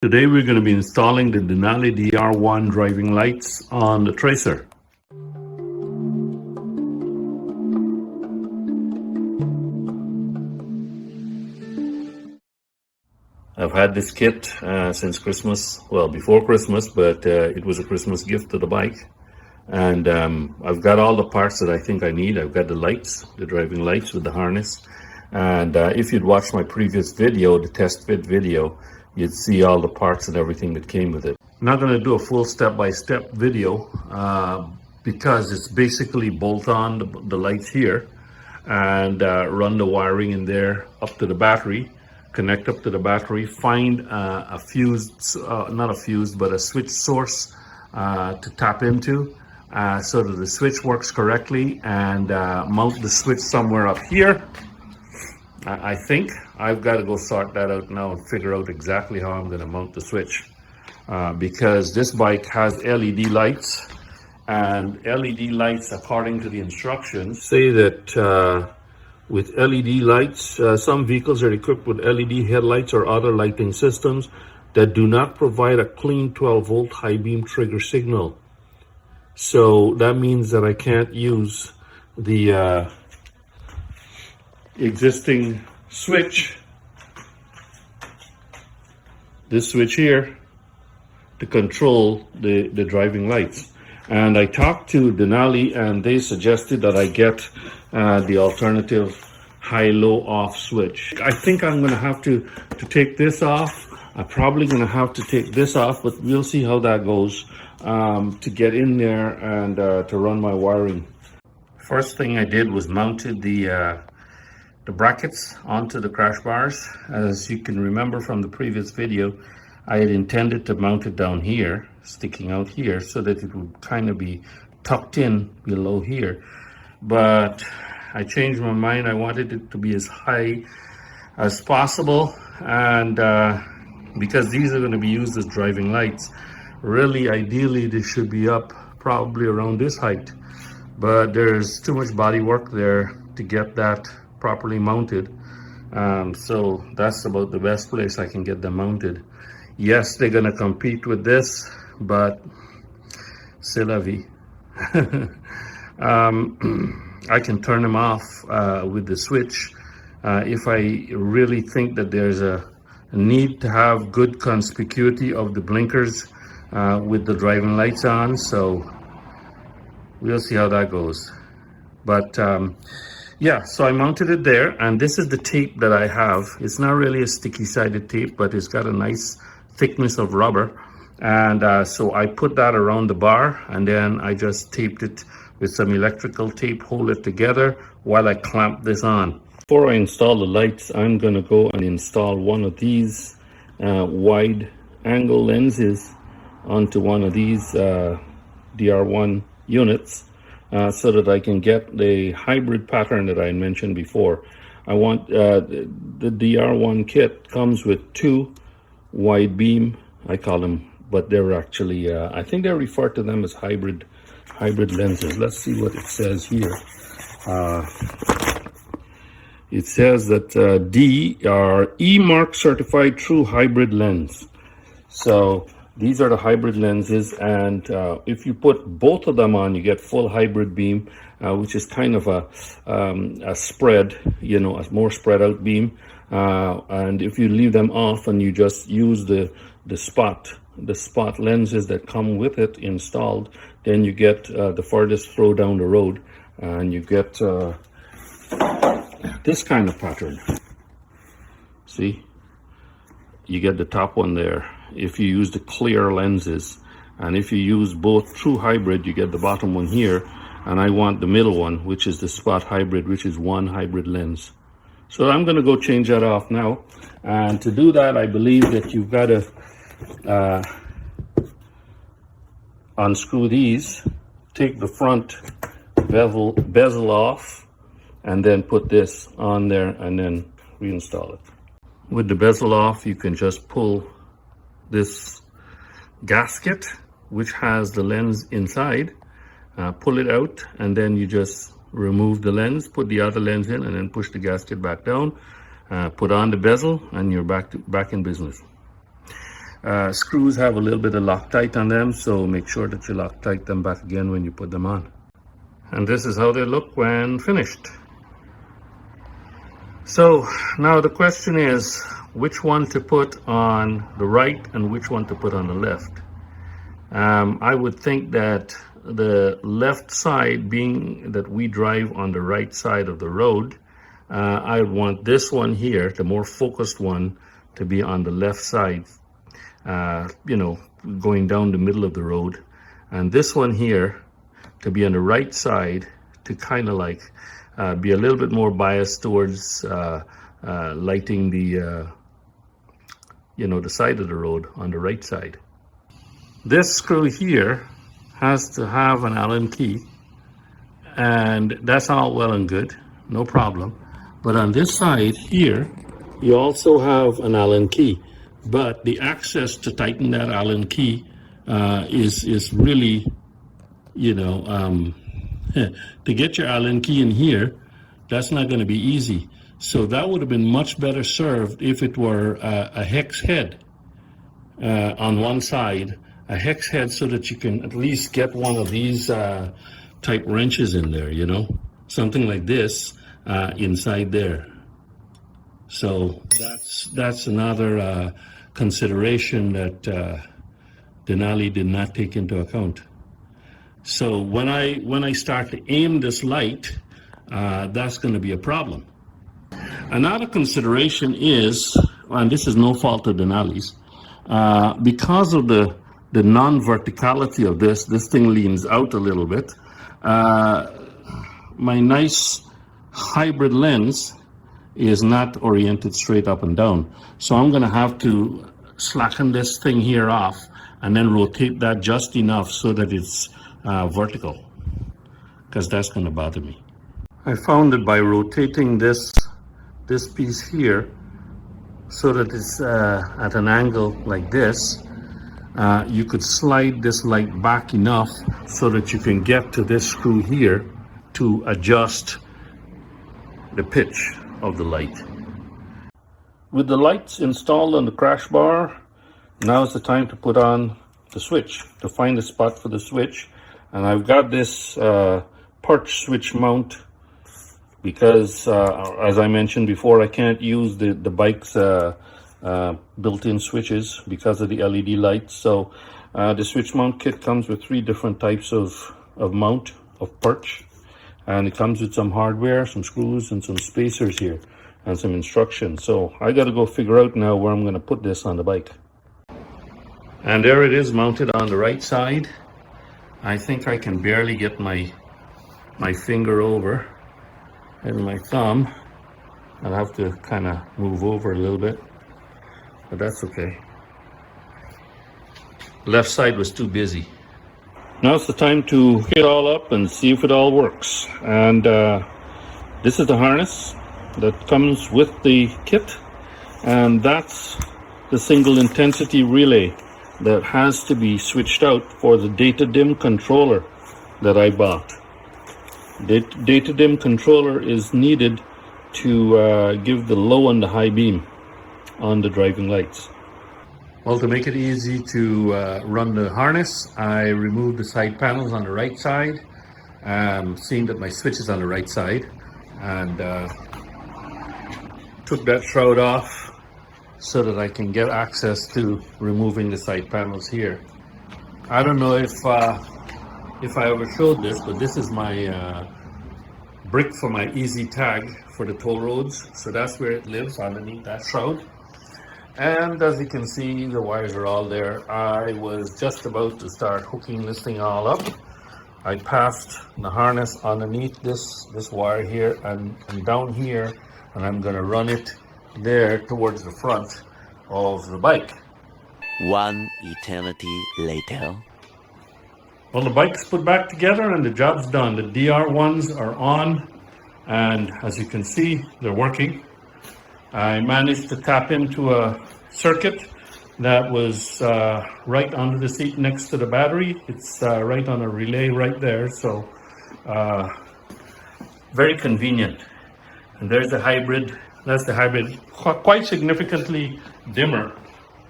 Today we're going to be installing the Denali DR1 driving lights on the Tracer. I've had this kit since Christmas, well before Christmas, but it was a Christmas gift to the bike. And I've got all the parts that I think I need. I've got the lights, the driving lights with the harness. And if you'd watched my previous video, the test fit video, you'd see all the parts and everything that came with it. I'm not going to do a full step-by-step video because it's basically bolt on the lights here and run the wiring in there up to the battery, connect up to the battery, find a fuse, not a fuse, but a switch source to tap into so that the switch works correctly, and mount the switch somewhere up here. I think I've got to go sort that out now and figure out exactly how I'm going to mount the switch because this bike has LED lights, and LED lights, according to the instructions, say that with LED lights, some vehicles are equipped with LED headlights or other lighting systems that do not provide a clean 12-volt high beam trigger signal. So that means that I can't use the existing switch, this switch here, to control the driving lights. And I talked to Denali and they suggested that I get the alternative high-low off switch. I think I'm going to have to take this off. I'm probably going to have to take this off, but we'll see how that goes to get in there and to run my wiring. First thing I did was mounted the brackets onto the crash bars. As you can remember from the previous video, I had intended to mount it down here, sticking out here, so that it would kind of be tucked in below here. But I changed my mind. I wanted it to be as high as possible, and because these are going to be used as driving lights, really ideally they should be up probably around this height, but there's too much body work there to get that properly mounted, so that's about the best place I can get them mounted. Yes, they're going to compete with this, but c'est la vie. I can turn them off with the switch if I really think that there's a need to have good conspicuity of the blinkers with the driving lights on, so we'll see how that goes. But yeah, so I mounted it there, and this is the tape that I have. It's not really a sticky sided tape, but it's got a nice thickness of rubber, and so I put that around the bar, and then I just taped it with some electrical tape, hold it together while I clamp this on. Before I install the lights, I'm going to go and install one of these wide angle lenses onto one of these DR1 units so that I can get the hybrid pattern that I mentioned before. I want the DR1 kit comes with two wide beam, I call them, but they're actually I think they refer to them as hybrid lenses. Let's see what it says here. It says that D are E-Mark certified true hybrid lens. So these are the hybrid lenses, and if you put both of them on, you get full hybrid beam, which is kind of a spread, you know, a more spread out beam. And if you leave them off and you just use the spot lenses that come with it installed, then you get the farthest throw down the road, and you get this kind of pattern. See, you get the top one there if you use the clear lenses, and if you use both true hybrid, you get the bottom one here, and I want the middle one, which is the spot hybrid, which is one hybrid lens. So I'm going to go change that off now, and to do that I believe that you've got to unscrew these, take the front bezel off, and then put this on there and then reinstall it. With the bezel off, you can just pull this gasket, which has the lens inside, pull it out, and then you just remove the lens, put the other lens in, and then push the gasket back down, put on the bezel, and you're back in business. Screws have a little bit of Loctite on them, so make sure that you Loctite them back again when you put them on. And this is how they look when finished. So now the question is, which one to put on the right and which one to put on the left. I would think that the left side, being that we drive on the right side of the road, I want this one here, the more focused one, to be on the left side, you know, going down the middle of the road, and this one here to be on the right side, to kind of like be a little bit more biased towards lighting the you know, the side of the road on the right side. This screw here has to have an Allen key, and that's all well and good, no problem. But on this side here, you also have an Allen key, but the access to tighten that Allen key is really, you know, to get your Allen key in here, that's not going to be easy. So that would have been much better served if it were a hex head on one side, a hex head, so that you can at least get one of these type wrenches in there, you know, something like this inside there. So that's another consideration that Denali did not take into account. So when I start to aim this light, that's going to be a problem. Another consideration is, and this is no fault of Denali's, because of the non-verticality of this thing leans out a little bit. My nice hybrid lens is not oriented straight up and down. So I'm going to have to slacken this thing here off and then rotate that just enough so that it's vertical, because that's going to bother me. I found that by rotating this piece here so that it's at an angle like this, you could slide this light back enough so that you can get to this screw here to adjust the pitch of the light. With the lights installed on the crash bar, now is the time to put on the switch, to find a spot for the switch. And I've got this perch switch mount because, as I mentioned before, I can't use the bike's built-in switches because of the LED lights. So the switch mount kit comes with 3 different types of mount, of perch. And it comes with some hardware, some screws, and some spacers here, and some instructions. So I got to go figure out now where I'm going to put this on the bike. And there it is, mounted on the right side. I think I can barely get my finger over, and my thumb. I'll have to kind of move over a little bit, but that's okay. Left side was too busy. Now it's the time to hook it all up and see if it all works. And this is the harness that comes with the kit, and that's the single intensity relay that has to be switched out for the data dim controller that I bought. The data dim controller is needed to give the low and the high beam on the driving lights. Well, to make it easy to run the harness, I removed the side panels on the right side, seeing that my switch is on the right side, and took that shroud off so that I can get access to removing the side panels here. I don't know if I ever showed this, but this is my brick for my easy tag for the toll roads. So that's where it lives, underneath that shroud. And as you can see, the wires are all there. I was just about to start hooking this thing all up. I passed the harness underneath this wire here and down here, and I'm going to run it there towards the front of the bike. One eternity later. Well, the bike's put back together and the job's done. The DR1s are on, and as you can see, they're working. I managed to tap into a circuit that was right under the seat next to the battery. It's right on a relay right there, so very convenient. And there's the hybrid. That's the hybrid, quite significantly dimmer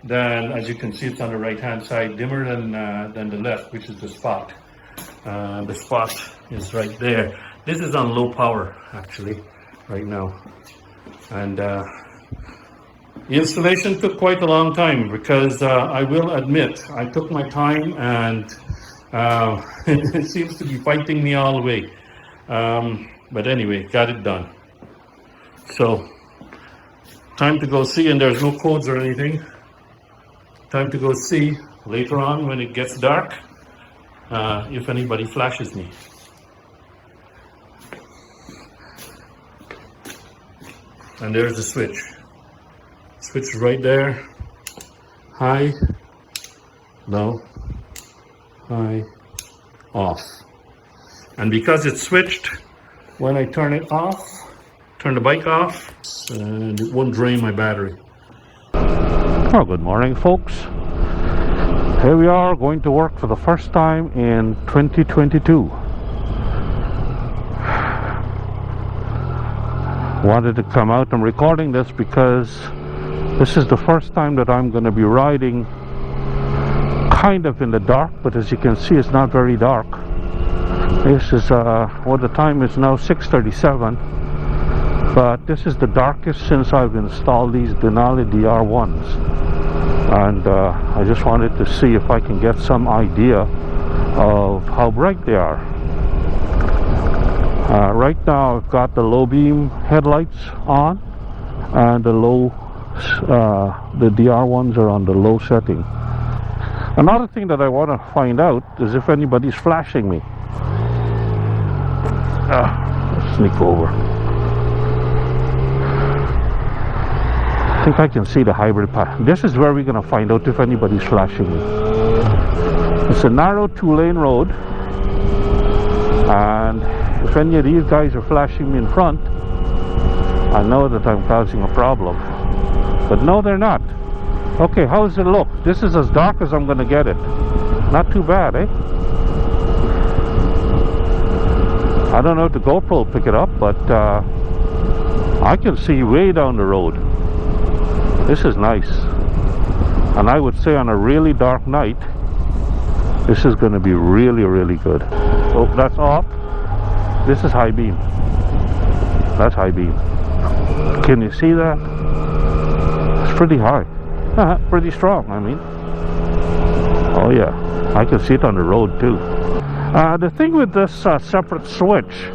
then as you can see, it's on the right hand side, dimmer than the left, which is the spot. The spot is right there. This is on low power actually right now, and the installation took quite a long time because I will admit I took my time, and it seems to be fighting me all the way, but anyway, got it done. So time to go see, and there's no codes or anything. Time to go see later on when it gets dark, if anybody flashes me. And there's the switch. Switch right there. High, low, high, off. And because it's switched, when I turn it off, turn the bike off, and it won't drain my battery. Well, good morning, folks. Here we are going to work for the first time in 2022. Wanted to come out and recording this because this is the first time that I'm going to be riding kind of in the dark, but as you can see, it's not very dark. This is the time is now 6:37, but this is the darkest since I've installed these Denali DR1s, and I just wanted to see if I can get some idea of how bright they are. Right now I've got the low beam headlights on, and the DR1s are on the low setting. Another thing that I want to find out is if anybody's flashing me. Let's sneak over. I think I can see the hybrid path. This is where we're going to find out if anybody's flashing me. It's a narrow 2-lane road, and if any of these guys are flashing me in front, I know that I'm causing a problem. But no, they're not. Okay, how does it look? This is as dark as I'm going to get it. Not too bad, eh? I don't know if the GoPro will pick it up, but I can see way down the road. This is nice. And I would say on a really dark night, this is going to be really, really good. Oh, that's off. This is high beam. That's high beam. Can you see that? It's pretty high. Pretty strong, I mean. Oh yeah, I can see it on the road too. The thing with this separate switch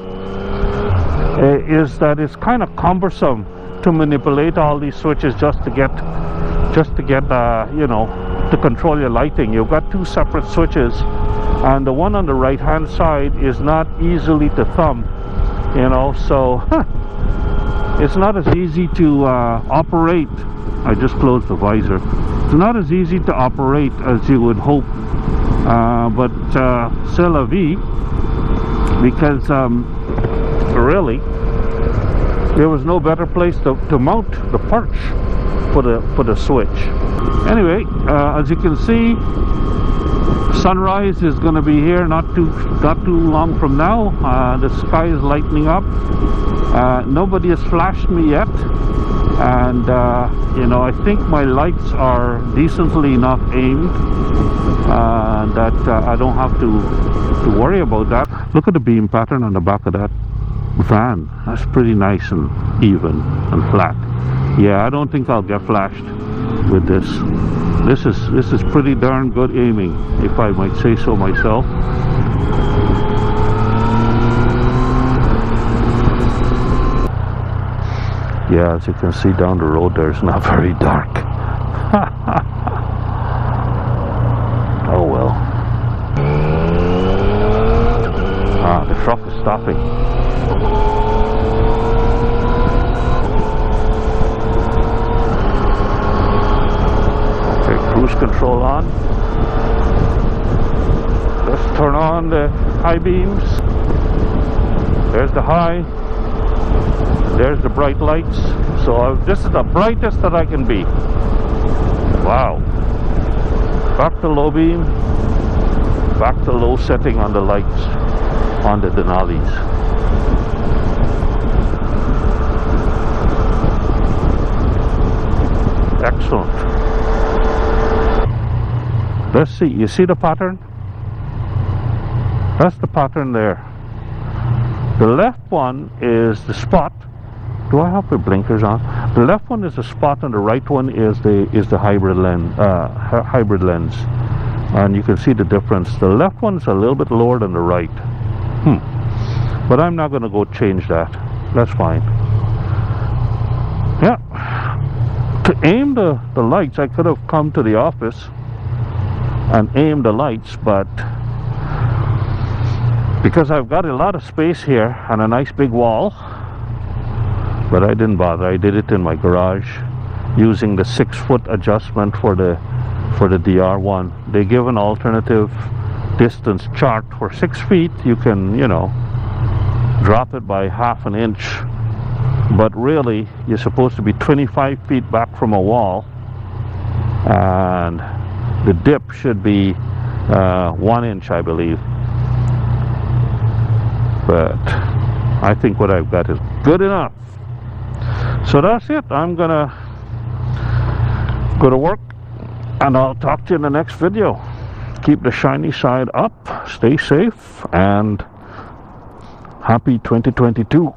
is that it's kind of cumbersome to manipulate all these switches just to get you know, to control your lighting. You've got two separate switches, and the one on the right hand side is not easily to thumb, you know, so it's not as easy to operate. I just closed the visor. It's not as easy to operate as you would hope, but c'est la vie, because really there was no better place to mount the perch for the switch. Anyway, as you can see, sunrise is going to be here not too long from now. The sky is lightening up. Nobody has flashed me yet, and you know, I think my lights are decently enough aimed that I don't have to worry about that. Look at the beam pattern on the back of that van. That's pretty nice and even and flat. Yeah, I don't think I'll get flashed with this. This is pretty darn good aiming, if I might say so myself. Yeah, as you can see down the road there, it's not very dark. Oh well. Ah, the truck is stopping. Okay, cruise control on. Let's turn on the high beams. There's the high. There's the bright lights. So this is the brightest that I can be. Wow. Back to low beam. Back to low setting on the lights on the Denalis. Excellent. Let's see, you see the pattern? That's the pattern there. The left one is the spot. Do I have the blinkers on? The left one is the spot and the right one is the hybrid lens. And you can see the difference. The left one's a little bit lower than the right. But I'm not going to go change that. That's fine. Yeah. To aim the lights, I could have come to the office and aimed the lights, but because I've got a lot of space here and a nice big wall, but I didn't bother. I did it in my garage using the 6-foot adjustment for the DR1. They give an alternative distance chart for 6 feet. You can, you know, drop it by half an inch, but really you're supposed to be 25 feet back from a wall, and the dip should be 1 inch, I believe. But I think what I've got is good enough. So that's it. I'm gonna go to work and I'll talk to you in the next video. Keep the shiny side up, stay safe, and happy 2022.